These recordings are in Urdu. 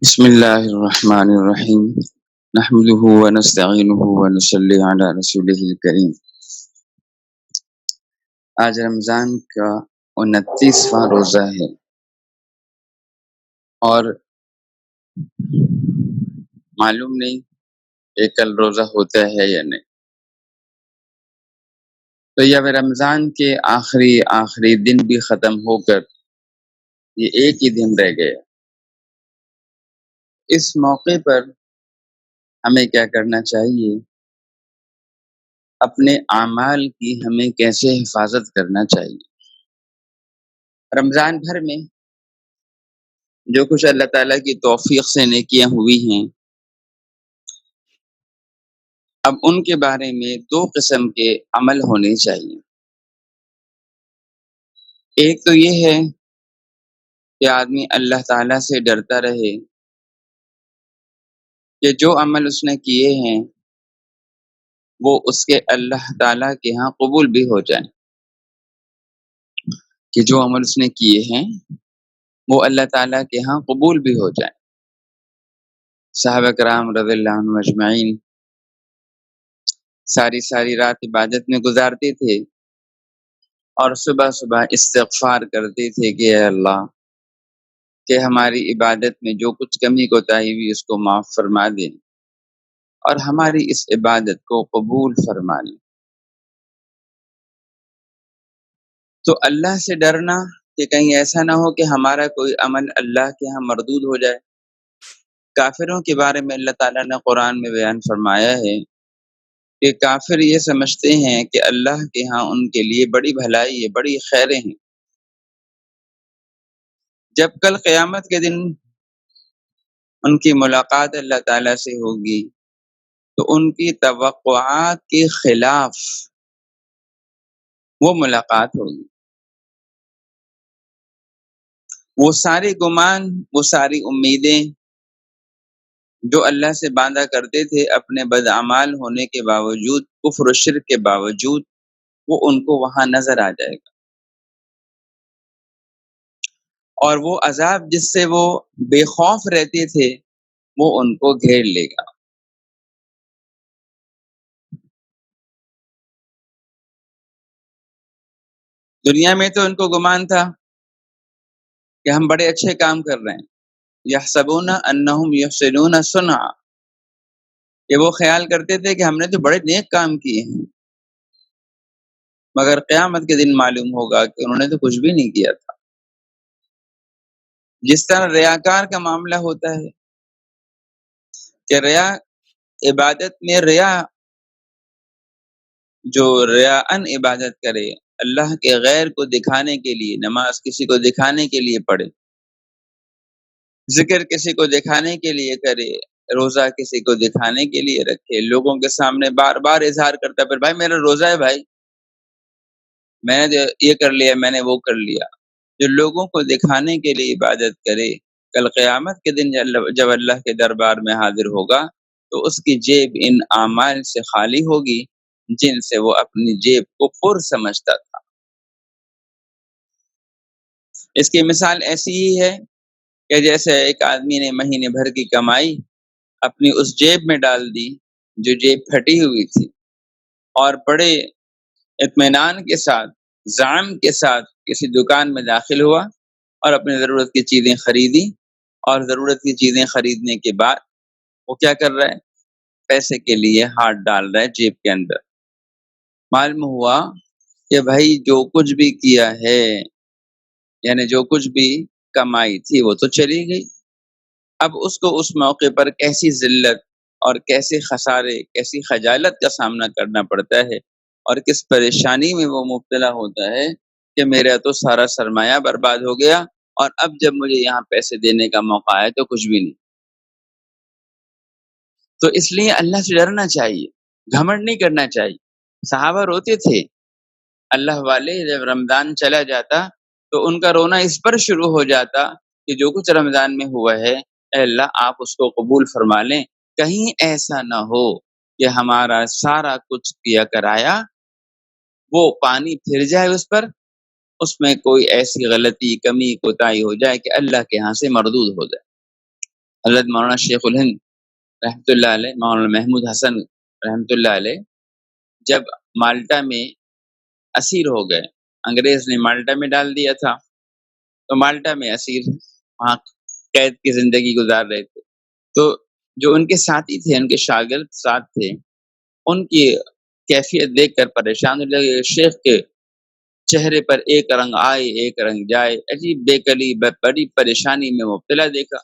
بسم اللہ الرحمن الرحیم نحمده ونستعینه ونصلی علی رسولہ الکریم۔ آج رمضان کا 29واں روزہ ہے اور معلوم نہیں کہ کل روزہ ہوتا ہے یا نہیں۔ تو یہ اب رمضان کے آخری دن بھی ختم ہو کر یہ ایک ہی دن رہ گیا۔ اس موقع پر ہمیں کیا کرنا چاہیے؟ اپنے اعمال کی ہمیں کیسے حفاظت کرنا چاہیے۔ رمضان بھر میں جو کچھ اللہ تعالیٰ کی توفیق سے نیکیاں ہوئی ہیں، اب ان کے بارے میں دو قسم کے عمل ہونے چاہیے۔ ایک تو یہ ہے کہ آدمی اللہ تعالیٰ سے ڈرتا رہے کہ جو عمل اس نے کیے ہیں وہ اس کے اللہ تعالیٰ کے ہاں قبول بھی ہو جائیں، کہ جو عمل اس نے کیے ہیں وہ اللہ تعالیٰ کے ہاں قبول بھی ہو جائیں۔ صحابہ کرام رضی اللہ عنہم اجمعین ساری رات عبادت میں گزارتے تھے اور صبح استغفار کرتے تھے کہ اے اللہ کہ ہماری عبادت میں جو کچھ کمی کوتاہی ہوئی اس کو معاف فرما دیں اور ہماری اس عبادت کو قبول فرما لیں۔ تو اللہ سے ڈرنا کہ کہیں ایسا نہ ہو کہ ہمارا کوئی عمل اللہ کے ہاں مردود ہو جائے۔ کافروں کے بارے میں اللہ تعالیٰ نے قرآن میں بیان فرمایا ہے کہ کافر یہ سمجھتے ہیں کہ اللہ کے ہاں ان کے لیے بڑی بھلائی ہے، بڑی خیریں ہیں۔ جب کل قیامت کے دن ان کی ملاقات اللہ تعالیٰ سے ہوگی تو ان کی توقعات کے خلاف وہ ملاقات ہوگی۔ وہ سارے گمان، وہ ساری امیدیں جو اللہ سے باندھا کرتے تھے اپنے بدعمال ہونے کے باوجود، کفر و شرک کے باوجود، وہ ان کو وہاں نظر آ جائے گا، اور وہ عذاب جس سے وہ بے خوف رہتے تھے وہ ان کو گھیر لے گا۔ دنیا میں تو ان کو گمان تھا کہ ہم بڑے اچھے کام کر رہے ہیں، یحسبون انہم یحسنون صنعا، کہ وہ خیال کرتے تھے کہ ہم نے تو بڑے نیک کام کیے ہیں، مگر قیامت کے دن معلوم ہوگا کہ انہوں نے تو کچھ بھی نہیں کیا تھا۔ جس طرح ریاکار کا معاملہ ہوتا ہے کہ ریا عبادت میں جو ریاءً عبادت کرے، اللہ کے غیر کو دکھانے کے لیے، نماز کسی کو دکھانے کے لیے پڑھے، ذکر کسی کو دکھانے کے لیے کرے، روزہ کسی کو دکھانے کے لیے رکھے، لوگوں کے سامنے بار بار اظہار کرتا ہے پھر بھائی میرا روزہ ہے، بھائی میں نے یہ کر لیا، میں نے وہ کر لیا۔ جو لوگوں کو دکھانے کے لیے عبادت کرے، کل قیامت کے دن جب اللہ کے دربار میں حاضر ہوگا تو اس کی جیب ان اعمال سے خالی ہوگی جن سے وہ اپنی جیب کو پر سمجھتا تھا۔ اس کی مثال ایسی ہی ہے کہ جیسے ایک آدمی نے مہینے بھر کی کمائی اپنی اس جیب میں ڈال دی جو جیب پھٹی ہوئی تھی، اور بڑے اطمینان کے ساتھ، زعم کے ساتھ کسی دکان میں داخل ہوا اور اپنی ضرورت کی چیزیں خریدی، اور ضرورت کی چیزیں خریدنے کے بعد وہ کیا کر رہا ہے؟ پیسے کے لیے ہاتھ ڈال رہا ہے جیب کے اندر۔ معلوم ہوا کہ بھائی جو کچھ بھی کیا ہے، یعنی جو کچھ بھی کمائی تھی وہ تو چلی گئی، اب اس کو اس موقع پر کیسی ذلت اور کیسے خسارے، کیسی خجالت کا سامنا کرنا پڑتا ہے، اور کس پریشانی میں وہ مبتلا ہوتا ہے کہ میرا تو سارا سرمایہ برباد ہو گیا اور اب جب مجھے یہاں پیسے دینے کا موقع آئے تو کچھ بھی نہیں۔ تو اس لیے اللہ سے ڈرنا چاہیے، گھمنڈ نہیں کرنا چاہیے۔ صحابہ روتے تھے، اللہ والے جب رمضان چلا جاتا تو ان کا رونا اس پر شروع ہو جاتا کہ جو کچھ رمضان میں ہوا ہے اے اللہ آپ اس کو قبول فرما لیں، کہیں ایسا نہ ہو کہ ہمارا سارا کچھ کیا کرایا وہ پانی پھر جائے اس میں کوئی ایسی غلطی، کمی، کوتاہی ہو جائے کہ اللہ کے ہاں سے مردود ہو جائے۔ حضرت مولانا شیخ الہند رحمۃ اللہ علیہ، مولانا محمود حسن رحمۃ اللہ علیہ جب مالٹا میں اسیر ہو گئے، انگریز نے مالٹا میں ڈال دیا تھا، تو مالٹا میں اسیر وہاں قید کی زندگی گزار رہے تھے، تو جو ان کے ساتھی تھے، ان کے شاگرد ساتھ تھے، ان کی کیفیت دیکھ کر پریشان ہونے لگے۔ شیخ کے چہرے پر ایک رنگ آئے ایک رنگ جائے، عجیب بے کلی بڑی پریشانی میں مبتلا دیکھا،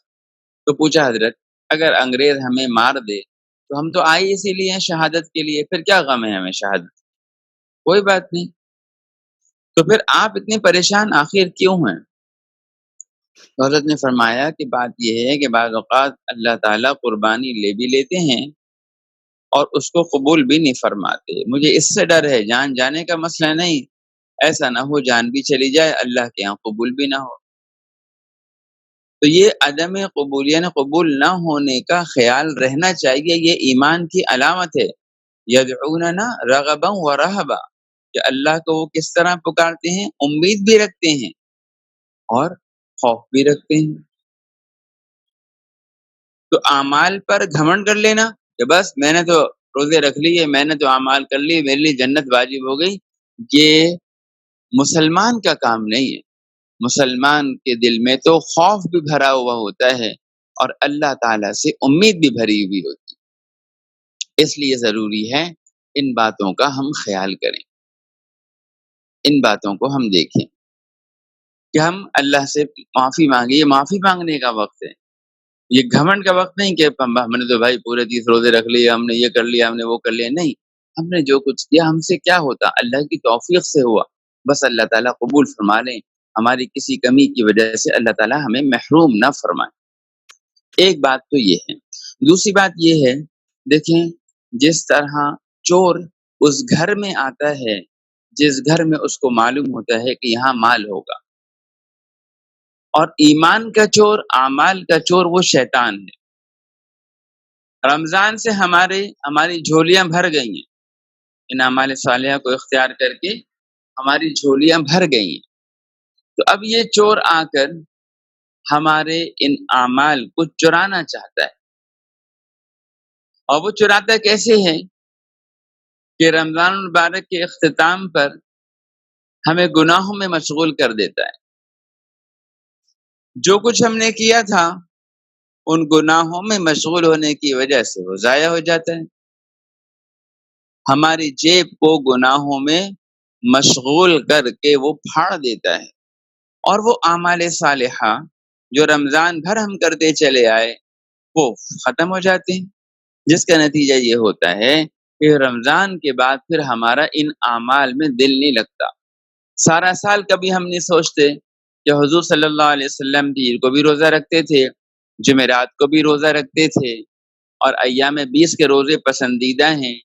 تو پوچھا حضرت اگر انگریز ہمیں مار دے تو ہم تو آئے اسی لیے ہیں شہادت کے لیے، پھر کیا غم ہے ہمیں شہادت؟ کوئی بات نہیں، تو پھر آپ اتنے پریشان آخر کیوں ہیں؟ تو حضرت نے فرمایا کہ بات یہ ہے کہ بعض اوقات اللہ تعالیٰ قربانی لے بھی لیتے ہیں اور اس کو قبول بھی نہیں فرماتے۔ مجھے اس سے ڈر ہے، جان جانے کا مسئلہ نہیں، ایسا نہ ہو جان بھی چلی جائے، اللہ کے ہاں قبول بھی نہ ہو۔ تو یہ عدم قبول یعنی قبول نہ ہونے کا خیال رہنا چاہیے، یہ ایمان کی علامت ہے۔ یدعوننا رغبا ورہبا، کہ اللہ کو وہ کس طرح پکارتے ہیں، امید بھی رکھتے ہیں اور خوف بھی رکھتے ہیں۔ تو اعمال پر گھمنڈ کر لینا کہ بس میں نے تو روزے رکھ لیے، میں نے تو اعمال کر لیے، میرے لیے جنت واجب ہو گئی، یہ مسلمان کا کام نہیں ہے۔ مسلمان کے دل میں تو خوف بھی بھرا ہوا ہوتا ہے اور اللہ تعالیٰ سے امید بھی بھری ہوئی ہوتی ہے۔ اس لیے ضروری ہے ان باتوں کا ہم خیال کریں، ان باتوں کو ہم دیکھیں کہ ہم اللہ سے معافی مانگیں۔ یہ معافی مانگنے کا وقت ہے، یہ گھمنڈ کا وقت نہیں کہ ہم نے تو بھائی پورے 30 روزے رکھ لیے، ہم نے یہ کر لیا، ہم نے وہ کر لیا۔ نہیں، ہم نے جو کچھ کیا ہم سے کیا ہوتا، اللہ کی توفیق سے ہوا، بس اللہ تعالیٰ قبول فرما لیں، ہماری کسی کمی کی وجہ سے اللہ تعالیٰ ہمیں محروم نہ فرمائے۔ ایک بات تو یہ ہے۔ دوسری بات یہ ہے، دیکھیں جس طرح چور اس گھر میں آتا ہے جس گھر میں اس کو معلوم ہوتا ہے کہ یہاں مال ہوگا، اور ایمان کا چور، اعمال کا چور وہ شیطان ہے۔ رمضان سے ہماری جھولیاں بھر گئی ہیں، ان اعمال صالحہ کو اختیار کر کے ہماری جھولیاں بھر گئی ہیں، تو اب یہ چور آ کر ہمارے ان اعمال کو چرانا چاہتا ہے، اور وہ چراتا کیسے ہے کہ رمضان المبارک کے اختتام پر ہمیں گناہوں میں مشغول کر دیتا ہے۔ جو کچھ ہم نے کیا تھا ان گناہوں میں مشغول ہونے کی وجہ سے وہ ضائع ہو جاتا ہے، ہماری جیب کو گناہوں میں مشغول کر کے وہ پھاڑ دیتا ہے، اور وہ اعمال صالحہ جو رمضان بھر ہم کرتے چلے آئے وہ ختم ہو جاتے ہیں، جس کا نتیجہ یہ ہوتا ہے کہ رمضان کے بعد پھر ہمارا ان اعمال میں دل نہیں لگتا۔ سارا سال کبھی ہم نہیں سوچتے کہ حضور صلی اللہ علیہ وسلم پیر کو بھی روزہ رکھتے تھے، جمعرات کو بھی روزہ رکھتے تھے، اور ایام 20 کے روزے پسندیدہ ہیں،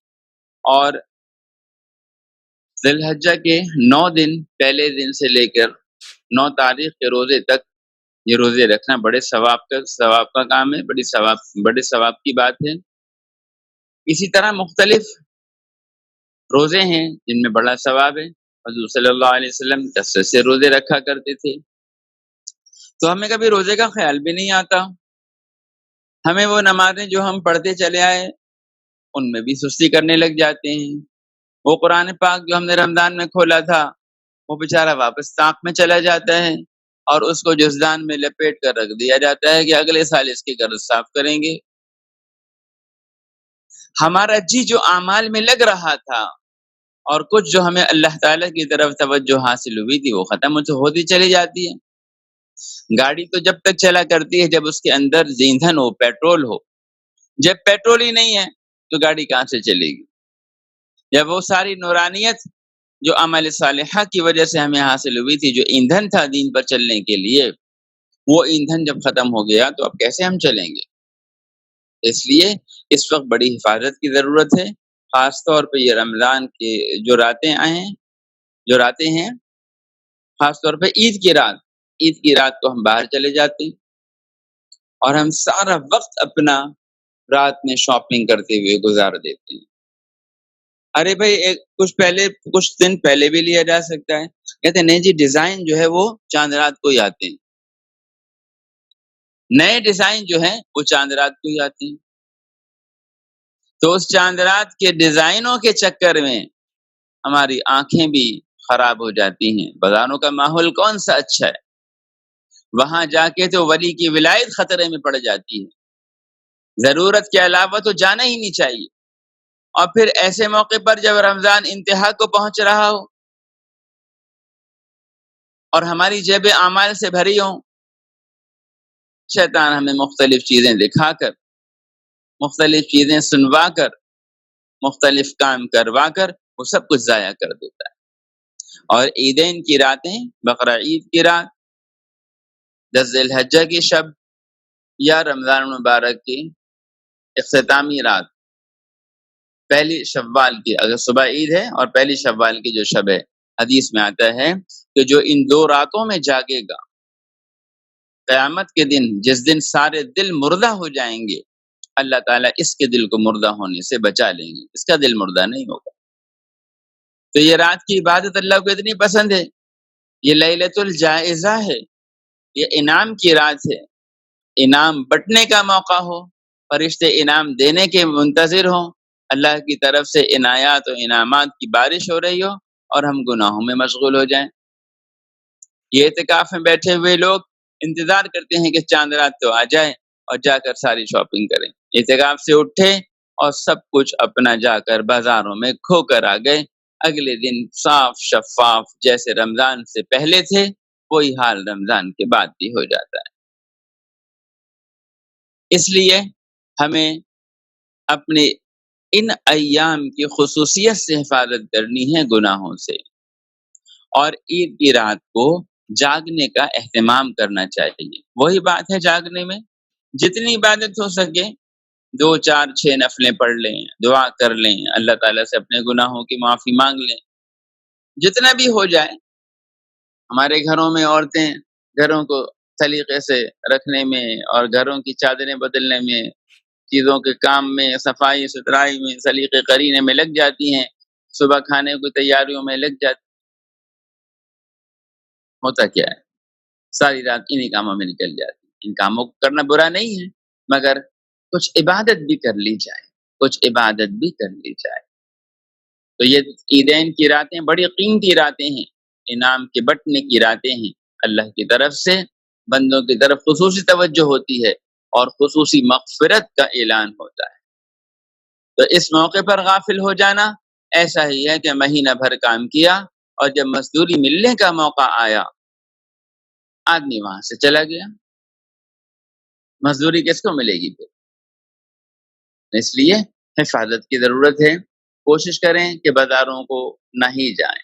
اور ذی الحجہ کے 9 دن پہلے دن سے لے کر 9 تاریخ کے روزے تک یہ روزے رکھنا بڑے ثواب کا کام ہے، بڑے ثواب کی بات ہے۔ اسی طرح مختلف روزے ہیں جن میں بڑا ثواب ہے، حضور صلی اللہ علیہ وسلم کثرت سے روزے رکھا کرتے تھے، تو ہمیں کبھی روزے کا خیال بھی نہیں آتا، ہمیں وہ نمازیں جو ہم پڑھتے چلے آئے ان میں بھی سستی کرنے لگ جاتے ہیں، وہ قرآن پاک جو ہم نے رمضان میں کھولا تھا وہ بیچارہ واپس طاق میں چلا جاتا ہے، اور اس کو جزدان میں لپیٹ کر رکھ دیا جاتا ہے کہ اگلے سال اس کی قرض صاف کریں گے۔ ہمارا جی جو اعمال میں لگ رہا تھا اور کچھ جو ہمیں اللہ تعالیٰ کی طرف توجہ حاصل ہوئی تھی وہ ختم ہوتی چلی جاتی ہے۔ گاڑی تو جب تک چلا کرتی ہے جب اس کے اندر ایندھن ہو، پیٹرول ہو، جب پیٹرول ہی نہیں ہے تو گاڑی کہاں سے چلے گی؟ جب وہ ساری نورانیت جو عمل صالحہ کی وجہ سے ہمیں حاصل ہوئی تھی، جو ایندھن تھا دین پر چلنے کے لیے، وہ ایندھن جب ختم ہو گیا تو اب کیسے ہم چلیں گے؟ اس لیے اس وقت بڑی حفاظت کی ضرورت ہے، خاص طور پہ یہ رمضان کے جو راتیں ہیں، خاص طور پہ عید کی رات کو ہم باہر چلے جاتے ہیں اور ہم سارا وقت اپنا رات میں شاپنگ کرتے ہوئے گزار دیتے ہیں۔ ارے بھائی کچھ دن پہلے بھی لیا جا سکتا ہے، کہتے ہیں نہیں جی ڈیزائن جو ہے وہ چاند رات کو ہی آتے ہیں، نئے ڈیزائن جو ہیں وہ چاند رات کو ہی آتے ہیں، تو اس چاند رات کے ڈیزائنوں کے چکر میں ہماری آنکھیں بھی خراب ہو جاتی ہیں۔ بازاروں کا ماحول کون سا اچھا ہے، وہاں جا کے تو ولی کی ولایت خطرے میں پڑ جاتی ہے، ضرورت کے علاوہ تو جانا ہی نہیں چاہیے۔ اور پھر ایسے موقع پر جب رمضان انتہا کو پہنچ رہا ہو اور ہماری جیبیں اعمال سے بھری ہوں، شیطان ہمیں مختلف چیزیں دکھا کر، مختلف چیزیں سنوا کر، مختلف کام کروا کر وہ سب کچھ ضائع کر دیتا ہے۔ اور عیدین کی راتیں، بقرہ عید کی رات، 10 ذی الحجہ کی شب یا رمضان المبارک کی اختتامی رات، پہلی شوال کی، اگر صبح عید ہے اور پہلی شوال کی جو شب ہے، حدیث میں آتا ہے کہ جو ان 2 راتوں میں جاگے گا، قیامت کے دن جس دن سارے دل مردہ ہو جائیں گے، اللہ تعالیٰ اس کے دل کو مردہ ہونے سے بچا لیں گے، اس کا دل مردہ نہیں ہوگا۔ تو یہ رات کی عبادت اللہ کو اتنی پسند ہے، یہ لیلۃ الجائزہ ہے، یہ انعام کی رات ہے، انعام بٹنے کا موقع ہو، فرشتے انعام دینے کے منتظر ہوں، اللہ کی طرف سے عنایات و انعامات کی بارش ہو رہی ہو اور ہم گناہوں میں مشغول ہو جائیں۔ یہ اعتکاف میں بیٹھے ہوئے لوگ انتظار کرتے ہیں کہ چاند رات تو آ جائے اور جا کر ساری شاپنگ کریں، اعتکاف سے اٹھے اور سب کچھ اپنا جا کر بازاروں میں کھو کر آ گئے، اگلے دن صاف شفاف جیسے رمضان سے پہلے تھے وہی حال رمضان کے بعد بھی ہو جاتا ہے۔ اس لیے ہمیں اپنے ان ایام کی خصوصیت سے حفاظت کرنی ہے، گناہوں سے، اور عید کی رات کو جاگنے کا اہتمام کرنا چاہیے۔ وہی بات ہے، جاگنے میں جتنی عبادت ہو سکے 2 4 6 نفلیں پڑھ لیں، دعا کر لیں، اللہ تعالیٰ سے اپنے گناہوں کی معافی مانگ لیں، جتنا بھی ہو جائے۔ ہمارے گھروں میں عورتیں گھروں کو سلیقے سے رکھنے میں اور گھروں کی چادریں بدلنے میں، چیزوں کے کام میں، صفائی ستھرائی میں، سلیقے قرینے میں لگ جاتی ہیں، صبح کھانے کی تیاریوں میں لگ جاتی۔ ہوتا کیا ہے، ساری رات انہی کاموں میں نکل جاتی۔ ان کاموں کو کرنا برا نہیں ہے، مگر کچھ عبادت بھی کر لی جائے، کچھ عبادت بھی کر لی جائے۔ تو یہ عیدین کی راتیں بڑی قیمتی راتیں ہیں، انعام کے بٹنے کی راتیں ہیں، اللہ کی طرف سے بندوں کی طرف خصوصی توجہ ہوتی ہے اور خصوصی مغفرت کا اعلان ہوتا ہے۔ تو اس موقع پر غافل ہو جانا ایسا ہی ہے کہ مہینہ بھر کام کیا اور جب مزدوری ملنے کا موقع آیا آدمی وہاں سے چلا گیا، مزدوری کس کو ملے گی پھر؟ اس لیے حفاظت کی ضرورت ہے، کوشش کریں کہ بازاروں کو نہ ہی جائیں،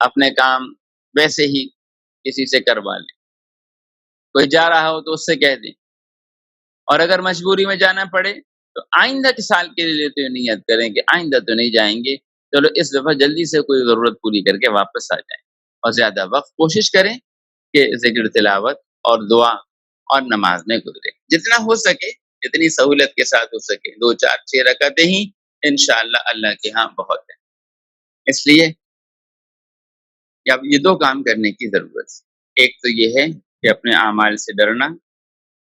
اپنے کام ویسے ہی کسی سے کروا لیں، کوئی جا رہا ہو تو اس سے کہہ دیں، اور اگر مجبوری میں جانا پڑے تو آئندہ کے سال کے لیے تو نیت کریں کہ آئندہ تو نہیں جائیں گے، چلو اس دفعہ جلدی سے کوئی ضرورت پوری کر کے واپس آ جائیں، اور زیادہ وقت کوشش کریں کہ ذکر تلاوت اور دعا اور نماز میں گزرے، جتنا ہو سکے، جتنی سہولت کے ساتھ ہو سکے، 2 4 6 رکعتیں ہی انشاءاللہ اللہ کے ہاں بہت ہے۔ اس لیے اب یہ 2 کام کرنے کی ضرورت ہے، ایک تو یہ ہے کہ اپنے اعمال سے ڈرنا۔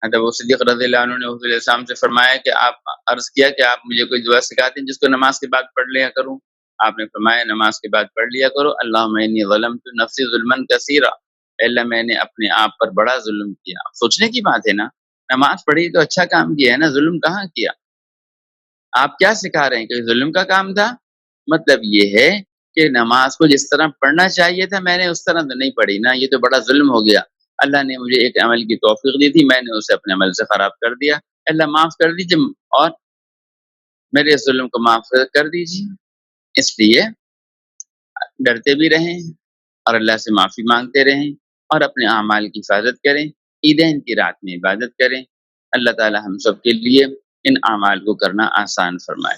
حضرت ابو صدیق رضی اللہ عنہ نے حضور علیہ السلام سے فرمایا کہ آپ عرض کیا کہ آپ مجھے کوئی دعا سکھاتے ہیں جس کو نماز کے بعد پڑھ لیا کروں؟ آپ نے فرمایا نماز کے بعد پڑھ لیا کرو، اللہم انی ظلمت نفسی ظلما کثیرا، اللہ میں نے اپنے آپ پر بڑا ظلم کیا۔ سوچنے کی بات ہے نا، نماز پڑھی تو اچھا کام کیا ہے نا، ظلم کہاں کیا؟ آپ کیا سکھا رہے ہیں کہ ظلم کا کام تھا؟ مطلب یہ ہے کہ نماز کو جس طرح پڑھنا چاہیے تھا میں نے اس طرح تو نہیں پڑھی نا، یہ تو بڑا ظلم ہو گیا۔ اللہ نے مجھے ایک عمل کی توفیق دی تھی، میں نے اسے اپنے عمل سے خراب کر دیا، اللہ معاف کر دیجیے اور میرے اس ظلم کو معاف کر دیجیے۔ اس لیے ڈرتے بھی رہیں اور اللہ سے معافی مانگتے رہیں اور اپنے اعمال کی حفاظت کریں، عیدین کی رات میں عبادت کریں۔ اللہ تعالی ہم سب کے لیے ان اعمال کو کرنا آسان فرمائے۔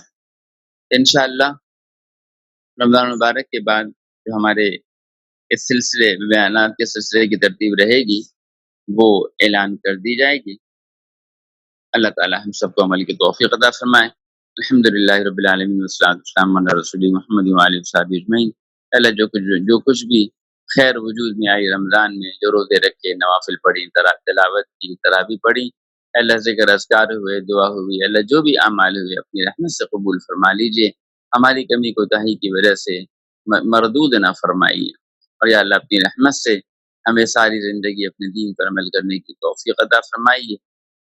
انشاءاللہ رمضان مبارک کے بعد جو ہمارے اس سلسلے بیانات کے سلسلے کی ترتیب رہے گی وہ اعلان کر دی جائے گی۔ اللہ تعالی ہم سب کو عمل کی توفیق عطا فرمائے۔ الحمدللہ رب العالمین والصلاۃ والسلام علی رسول محمد وعلی صحابہ اجمعین۔ اللہ جو کچھ بھی خیر وجود میں آئی رمضان میں جو روزے رکھے، نوافل پڑھی، تلاوت کی، تراویح پڑھی، اللہ ذکر اذکار ہوئے، دعا ہوئی، اللہ جو بھی اعمال ہوئے اپنی رحمت سے قبول فرما لیجئے، ہماری کمی کوتاہی کی وجہ سے مردود نہ فرمائیے، اور یا اللہ اپنی رحمت سے ہمیں ساری زندگی اپنے دین پر عمل کرنے کی توفیق عطا فرمائیے،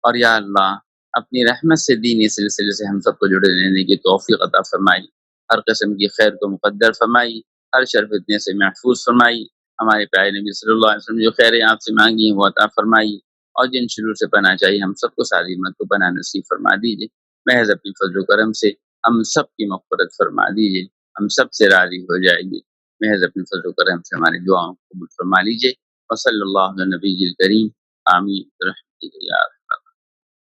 اور یا اللہ اپنی رحمت سے دینی سلسلے سے ہم سب کو جڑے رہنے کی توفیق عطا فرمائی، ہر قسم کی خیر کو مقدر فرمائی، ہر شر فتنے سے محفوظ فرمائی، ہمارے پیارے نبی صلی اللہ علیہ وسلم جو خیریں آپ سے مانگی ہیں وہ عطا فرمائی، اور جن شرور سے پناہ چاہیے ہم سب کو ساری امت کو پناہ نصیب فرما دیجیے، محض اپنی فضل و کرم سے ہم سب کی مغفرت فرما دیجیے، ہم سب سے راضی ہو جائے گی، محض اپنی فضل و کرم سے ہماری دعاؤں کو قبول فرما لیجیے، وصلی اللہ علیہ نبی الکریم، آمین برحمتک یا